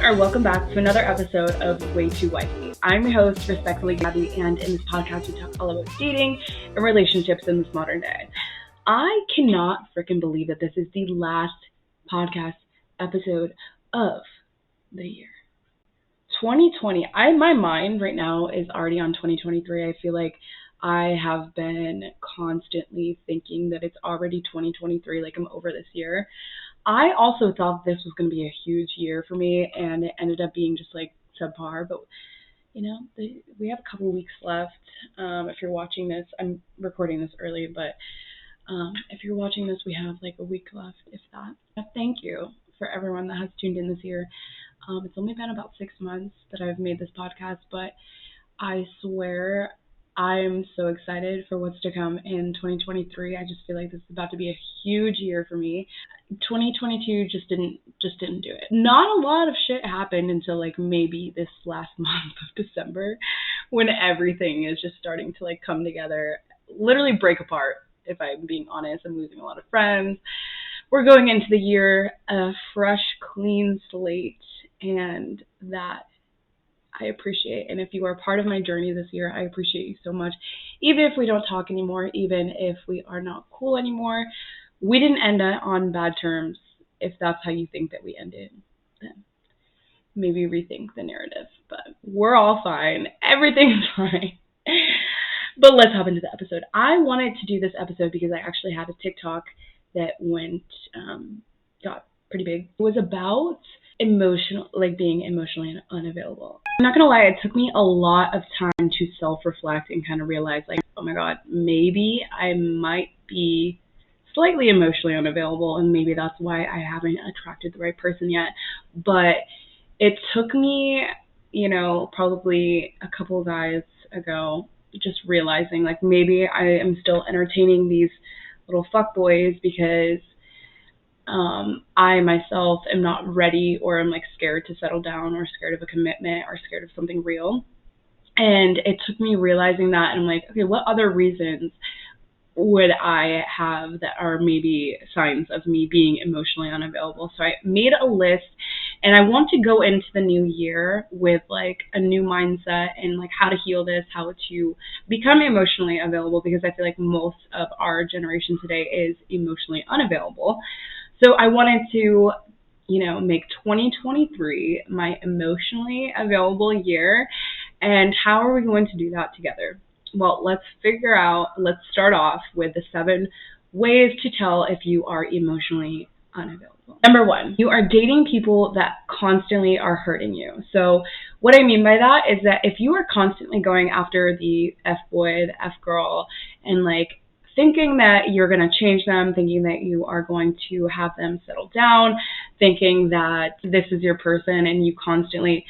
or welcome back to another episode of Way Too Wifey. I'm your host, respectfully Gabby, and in this podcast we talk all about dating and relationships in this modern day. I cannot freaking believe that this is the last podcast episode of the year. 2020, my mind right now is already on 2023. I feel like I have been constantly thinking that it's already 2023, like I'm over this year. I also thought this was going to be a huge year for me, and it ended up being just like subpar, but we have a couple weeks left. If you're watching this, I'm recording this early, but if you're watching this, we have like a week left, if that. Thank you for everyone that has tuned in this year. It's only been about 6 months that I've made this podcast, but I swear I'm so excited for what's to come in 2023. I just feel like this is about to be a huge year for me. 2022 just didn't do it. Not a lot of shit happened until like maybe this last month of December, when everything is just starting to like come together, literally break apart. If I'm being honest, I'm losing a lot of friends. We're going into the year a fresh, clean slate, and that I appreciate. And if you are part of my journey this year, I appreciate you so much. Even if we don't talk anymore, even if we are not cool anymore, we didn't end on bad terms. If that's how you think that we ended, then maybe rethink the narrative. But we're all fine. Everything's fine. But let's hop into the episode. I wanted to do this episode because I actually had a TikTok that got pretty big. It was about being emotionally unavailable. I'm not gonna lie, it took me a lot of time to self-reflect and kind of realize, like, oh my god, maybe I might be slightly emotionally unavailable, and maybe that's why I haven't attracted the right person yet. But it took me, probably a couple of guys ago, just realizing, like, maybe I am still entertaining these little fuckboys because I myself am not ready, or I'm like scared to settle down, or scared of a commitment, or scared of something real. And it took me realizing that, and I'm like, okay, what other reasons would I have that are maybe signs of me being emotionally unavailable? So I made a list, and I want to go into the new year with like a new mindset and like how to heal this, how to become emotionally available, because I feel like most of our generation today is emotionally unavailable. So I wanted to, make 2023 my emotionally available year. And how are we going to do that together? Well, let's start off with the 7 ways to tell if you are emotionally unavailable. Number 1, you are dating people that constantly are hurting you. So what I mean by that is that if you are constantly going after the F-boy, the F-girl, and like thinking that you're going to change them, thinking that you are going to have them settle down, thinking that this is your person, and you constantly,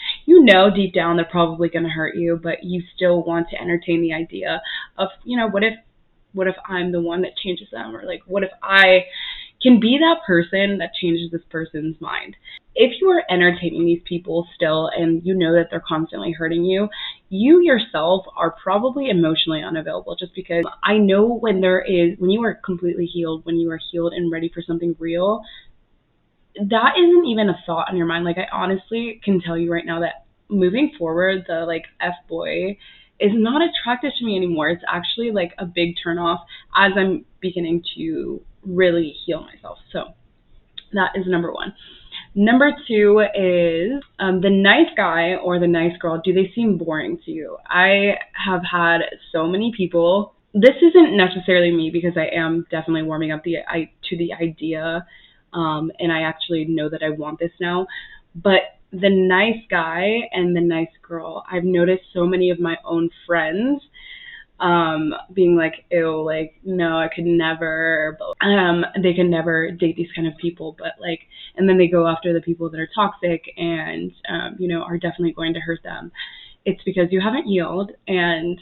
deep down they're probably going to hurt you, but you still want to entertain the idea of, what if I'm the one that changes them? Or like, what if I can be that person that changes this person's mind? If you are entertaining these people still, and you know that they're constantly hurting you, you yourself are probably emotionally unavailable, just because I know when you are completely healed, when you are healed and ready for something real, that isn't even a thought on your mind. Like, I honestly can tell you right now that moving forward, the like F-boy is not attractive to me anymore. It's actually like a big turnoff as I'm beginning to really heal myself. So that is number 1. Number 2 is the nice guy or the nice girl. Do they seem boring to you? I have had so many people. This isn't necessarily me, because I am definitely warming up to the idea, and I actually know that I want this now. But the nice guy and the nice girl, I've noticed so many of my own friends being like, ew, like, no, I could never, they can never date these kind of people, but like, and then they go after the people that are toxic and, are definitely going to hurt them. It's because you haven't healed. And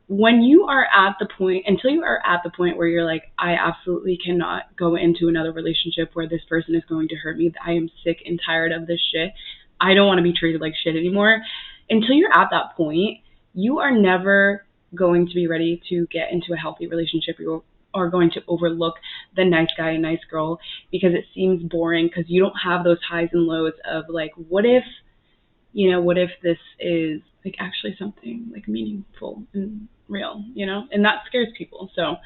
when you are until you are at the point where you're like, I absolutely cannot go into another relationship where this person is going to hurt me. I am sick and tired of this shit. I don't want to be treated like shit anymore. Until you're at that point, you are never going to be ready to get into a healthy relationship. You are going to overlook the nice guy and nice girl because it seems boring, because you don't have those highs and lows of like, what if what if this is like actually something like meaningful and real, and that scares people. So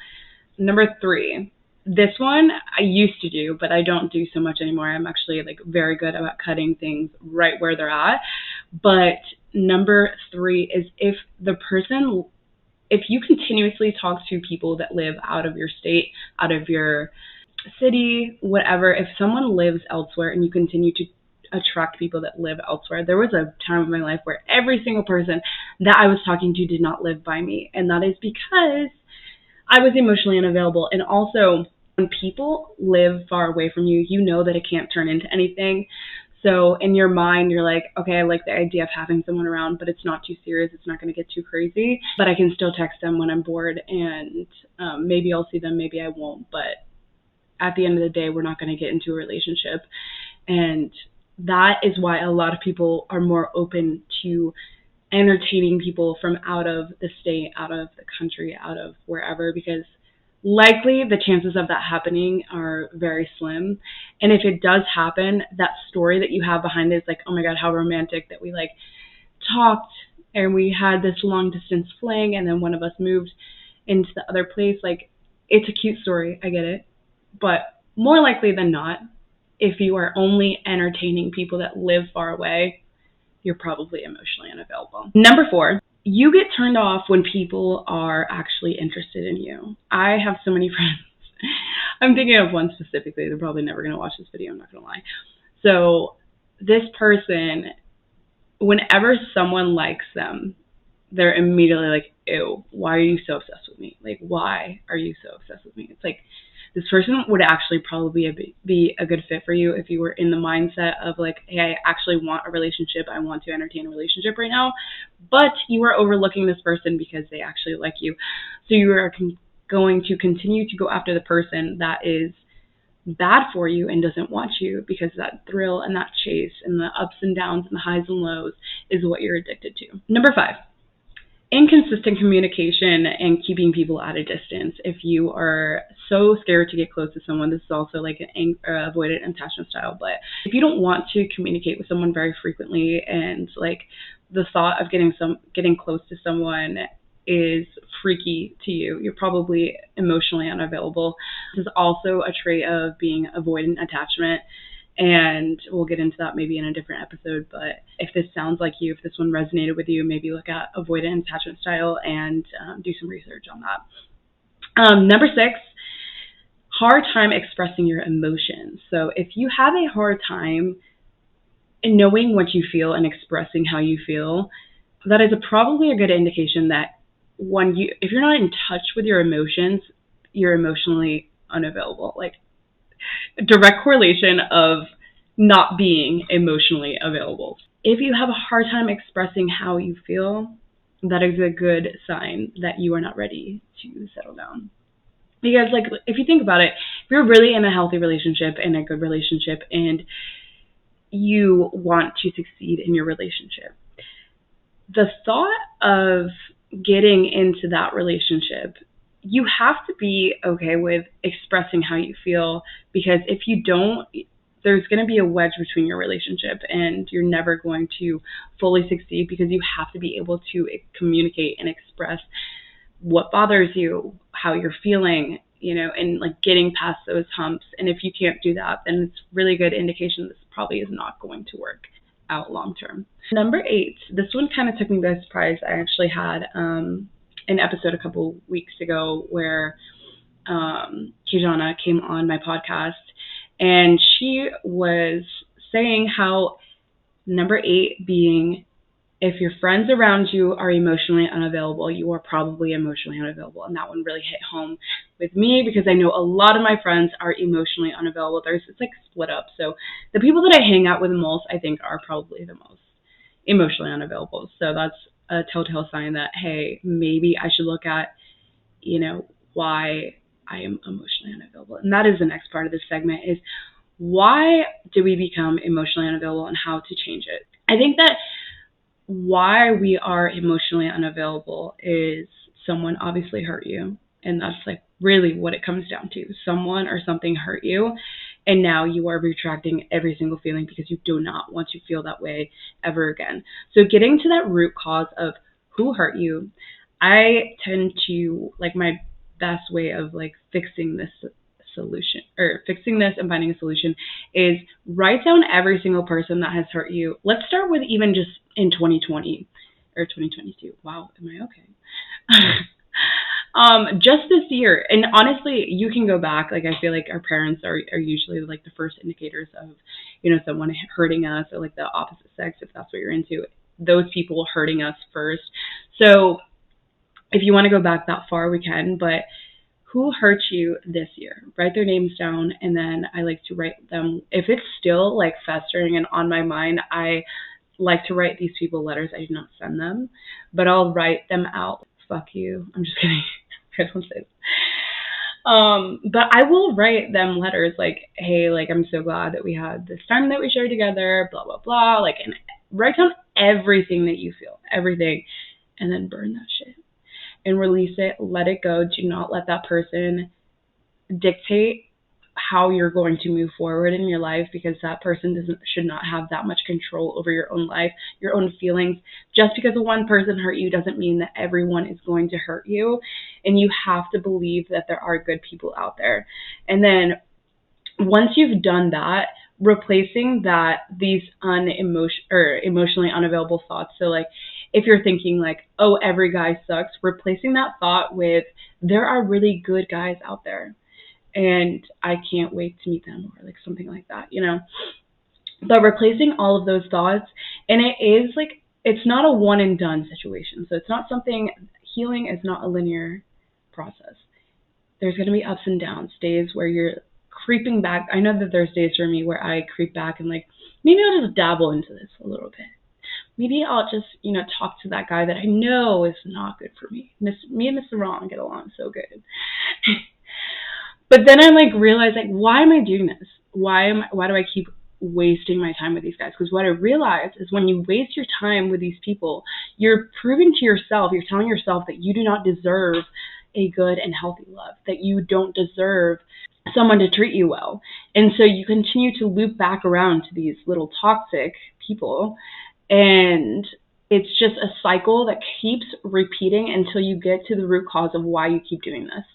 number 3, this one I used to do, but I don't do so much anymore. I'm actually like very good about cutting things right where they're at. But number 3 is if you continuously talk to people that live out of your state, out of your city, whatever, if someone lives elsewhere and you continue to attract people that live elsewhere. There was a time in my life where every single person that I was talking to did not live by me. And that is because I was emotionally unavailable. And also, when people live far away from you, you know that it can't turn into anything. So in your mind, you're like, okay, I like the idea of having someone around, but it's not too serious. It's not going to get too crazy. But I can still text them when I'm bored, and maybe I'll see them, maybe I won't. But at the end of the day, we're not going to get into a relationship. And that is why a lot of people are more open to entertaining people from out of the state, out of the country, out of wherever, because likely the chances of that happening are very slim. And if it does happen, that story that you have behind it is like, oh my God, how romantic that we like talked and we had this long distance fling and then one of us moved into the other place. Like, it's a cute story, I get it. But more likely than not, if you are only entertaining people that live far away, you're probably emotionally unavailable. Number 4, you get turned off when people are actually interested in you. I have so many friends. I'm thinking of one specifically. They're probably never going to watch this video, I'm not going to lie. So this person, whenever someone likes them, they're immediately like, ew, why are you so obsessed with me? Like, why are you so obsessed with me? It's like, this person would actually probably be a good fit for you if you were in the mindset of like, hey, I actually want a relationship. I want to entertain a relationship right now. But you are overlooking this person because they actually like you. So you are going to continue to go after the person that is bad for you and doesn't want you, because that thrill and that chase and the ups and downs and the highs and lows is what you're addicted to. Number 5. Inconsistent communication and keeping people at a distance. If you are so scared to get close to someone, this is also like an avoidant attachment style. But if you don't want to communicate with someone very frequently, and like the thought of getting close to someone is freaky to you, you're probably emotionally unavailable. This is also a trait of being avoidant attachment. And we'll get into that maybe in a different episode. But if this sounds like you, if this one resonated with you, maybe look at avoidant attachment style and do some research on that. Number 6, hard time expressing your emotions. So if you have a hard time in knowing what you feel and expressing how you feel, that is probably a good indication that if you're not in touch with your emotions, you're emotionally unavailable. Like, direct correlation of not being emotionally available. If you have a hard time expressing how you feel, that is a good sign that you are not ready to settle down. Because like, if you think about it, if you're really in a healthy relationship and a good relationship and you want to succeed in your relationship, the thought of getting into that relationship, you have to be okay with expressing how you feel, because if you don't, there's going to be a wedge between your relationship and you're never going to fully succeed, because you have to be able to communicate and express what bothers you, how you're feeling, and like getting past those humps. And if you can't do that, then it's really good indication this probably is not going to work out long term. Number 8, this one kind of took me by surprise. I actually had an episode a couple weeks ago where Kijana came on my podcast, and she was saying how number 8 being, if your friends around you are emotionally unavailable, you are probably emotionally unavailable. And that one really hit home with me, because I know a lot of my friends are emotionally unavailable. It's like split up. So the people that I hang out with the most, I think, are probably the most emotionally unavailable. So that's a telltale sign that, hey, maybe I should look at, why I am emotionally unavailable. And that is the next part of this segment, is why do we become emotionally unavailable and how to change it? I think that why we are emotionally unavailable is someone obviously hurt you. And that's like really what it comes down to. Someone or something hurt you. And now you are retracting every single feeling because you do not want to feel that way ever again. So getting to that root cause of who hurt you, I tend to, like, my best way of like fixing this solution or fixing this and finding a solution is write down every single person that has hurt you. Let's start with even just in 2020 or 2022. Wow, am I okay? Just this year. And honestly, you can go back. Like, I feel like our parents are usually like the first indicators of, someone hurting us, or like the opposite sex, if that's what you're into, those people hurting us first. So if you want to go back that far, we can, but who hurt you this year? Write their names down, and then I like to write them. If it's still like festering and on my mind, I like to write these people letters. I do not send them, but I'll write them out. Fuck you. I'm just kidding. I don't say that. But I will write them letters like, hey, like, I'm so glad that we had this time that we shared together, blah, blah, blah. Like, and write down everything that you feel, everything, and then burn that shit and release it. Let it go. Do not let that person dictate how you're going to move forward in your life, because that person should not have that much control over your own life, your own feelings. Just because one person hurt you doesn't mean that everyone is going to hurt you, and you have to believe that there are good people out there. And then once you've done that, replacing these emotionally unavailable thoughts. So like, if you're thinking like, oh, every guy sucks, replacing that thought with, there are really good guys out there, and I can't wait to meet them, or like something like that, But replacing all of those thoughts, and it is like, it's not a one and done situation. So it's not something, healing is not a linear process. There's going to be ups and downs, days where you're creeping back. I know that there's days for me where I creep back and like, maybe I'll just dabble into this a little bit. Maybe I'll just, talk to that guy that I know is not good for me. Me and Mr. Wrong get along so good. But then I like realize, like, why am I doing this? Why do I keep wasting my time with these guys? Because what I realize is, when you waste your time with these people, you're proving to yourself, you're telling yourself that you do not deserve a good and healthy love, that you don't deserve someone to treat you well. And so you continue to loop back around to these little toxic people, and it's just a cycle that keeps repeating until you get to the root cause of why you keep doing this.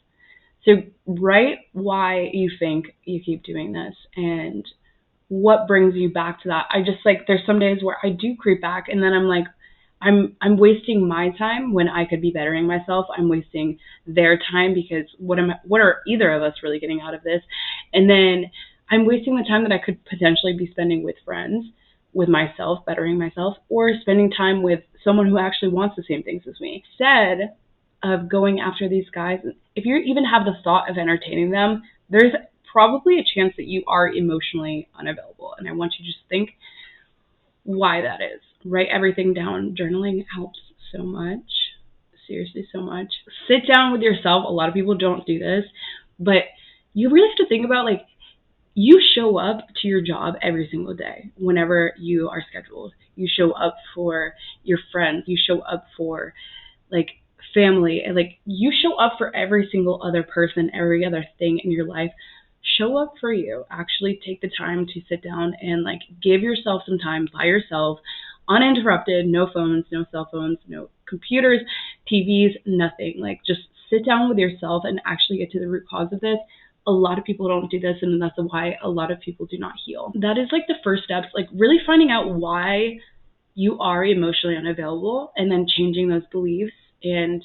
So write why you think you keep doing this and what brings you back to that. I just, like, there's some days where I do creep back, and then I'm like, I'm wasting my time when I could be bettering myself. I'm wasting their time, because what are either of us really getting out of this? And then I'm wasting the time that I could potentially be spending with friends, with myself, bettering myself, or spending time with someone who actually wants the same things as me. Instead of going after these guys, if you even have the thought of entertaining them, there's probably a chance that you are emotionally unavailable. And I want you to just think why that is. Write everything down. Journaling helps so much. Seriously, so much. Sit down with yourself. A lot of people don't do this, but you really have to think about, like, you show up to your job every single day whenever you are scheduled. You show up for your friends. You show up for, like, family, and like, you show up for every single other person, every other thing in your life. Show up for you. Actually take the time to sit down and like give yourself some time by yourself, uninterrupted, no phones, no cell phones, no computers, TVs, nothing. Like, just sit down with yourself and actually get to the root cause of this. A lot of people don't do this, and that's why a lot of people do not heal. That is like the first steps, like really finding out why you are emotionally unavailable, and then changing those beliefs, and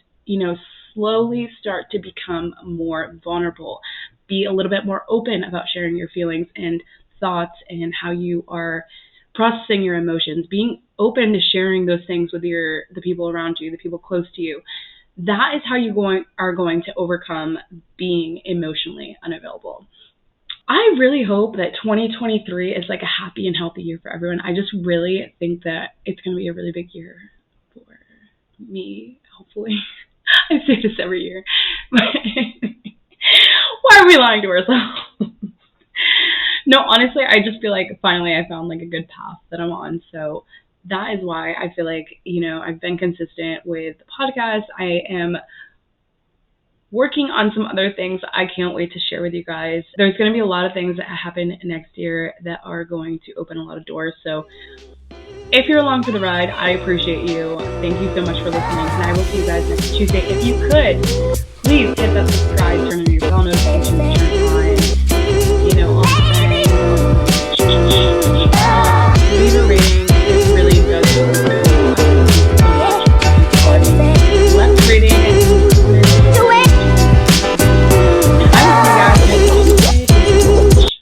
slowly start to become more vulnerable. Be a little bit more open about sharing your feelings and thoughts and how you are processing your emotions. Being open to sharing those things with the people around you, the people close to you. That is how you are going to overcome being emotionally unavailable. I really hope that 2023 is like a happy and healthy year for everyone. I just really think that it's going to be a really big year for me, hopefully. I say this every year. Why are we lying to ourselves? No, honestly, I just feel like finally I found like a good path that I'm on. So that is why I feel like, I've been consistent with the podcast. I am working on some other things I can't wait to share with you guys. There's going to be a lot of things that happen next year that are going to open a lot of doors. So if you're along for the ride, I appreciate you. Thank you so much for listening, and I will see you guys next Tuesday. If you could, please hit that subscribe, turn on your bell notifications, turn on